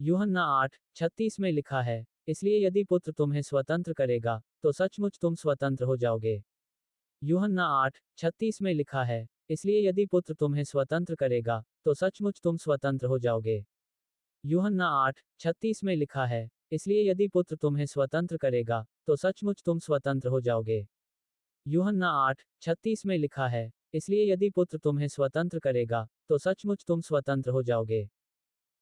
यूहन्ना 8:36 में लिखा है, इसलिए यदि पुत्र तुम्हें स्वतंत्र करेगा, तो सचमुच तुम स्वतंत्र हो जाओगे। यूहन्ना 8:36 में लिखा है, इसलिए यदि पुत्र तुम्हें स्वतंत्र करेगा, तो सचमुच तुम स्वतंत्र हो जाओगे। यूहन्ना 8:36 में लिखा है, इसलिए यदि पुत्र तुम्हें स्वतंत्र करेगा, तो सचमुच तुम स्वतंत्र हो जाओगे। यूहन्ना 8:36 में लिखा है, इसलिए यदि पुत्र तुम्हें स्वतंत्र करेगा, तो सचमुच तुम स्वतंत्र हो जाओगे।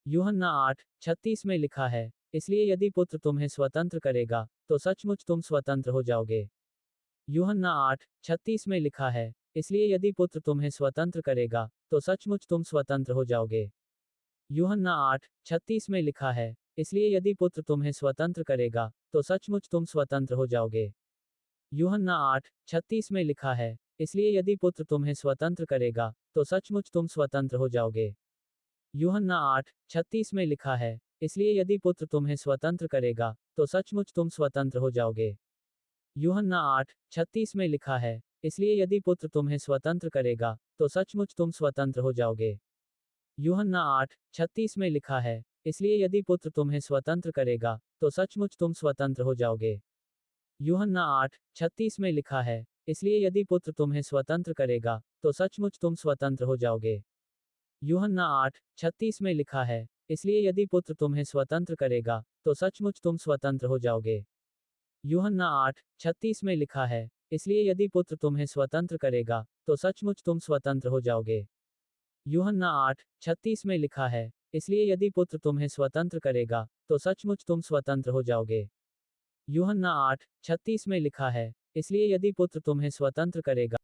यूहन्ना 8:36 में लिखा है, इसलिए यदि पुत्र तुम्हें स्वतंत्र करेगा, तो सचमुच तुम स्वतंत्र हो जाओगे। यूहन्ना 8:36 में लिखा है, इसलिए यदि पुत्र तुम्हें स्वतंत्र करेगा, तो सचमुच तुम स्वतंत्र हो जाओगे। यूहन्ना 8:36 में लिखा है, इसलिए यदि पुत्र तुम्हें स्वतंत्र करेगा, तो सचमुच तुम स्वतंत्र हो जाओगे। यूहन्ना 8:36 में लिखा है, इसलिए यदि पुत्र तुम्हें स्वतंत्र करेगा, तो सचमुच तुम स्वतंत्र हो जाओगे। यूहन्ना 8:36 में लिखा है, इसलिए यदि पुत्र तुम्हें स्वतंत्र करेगा, तो सचमुच तुम स्वतंत्र हो जाओगे। यूहन्ना 8:36 में लिखा है, इसलिए यदि पुत्र तुम्हें स्वतंत्र करेगा, तो सचमुच तुम स्वतंत्र हो जाओगे। यूहन्ना 8:36 में लिखा है, इसलिए यदि पुत्र तुम्हें स्वतंत्र करेगा, तो सचमुच तुम स्वतंत्र हो जाओगे। यूहन्ना 8:36 में लिखा है, इसलिए यदि पुत्र तुम्हें स्वतंत्र करेगा, तो सचमुच तुम स्वतंत्र हो जाओगे। यूहन्ना 8:36 में लिखा है, इसलिए यदि पुत्र तुम्हें स्वतंत्र करेगा, तो सचमुच तुम स्वतंत्र हो जाओगे। यूहन्ना 8:36 में लिखा है, इसलिए यदि पुत्र तुम्हें स्वतंत्र करेगा, तो सचमुच तुम स्वतंत्र हो जाओगे। यूहन्ना 8:36 में लिखा है, इसलिए यदि पुत्र तुम्हें स्वतंत्र करेगा, तो सचमुच तुम स्वतंत्र हो जाओगे। यूहन्ना 8:36 में लिखा है, इसलिए यदि पुत्र तुम्हें स्वतंत्र करेगा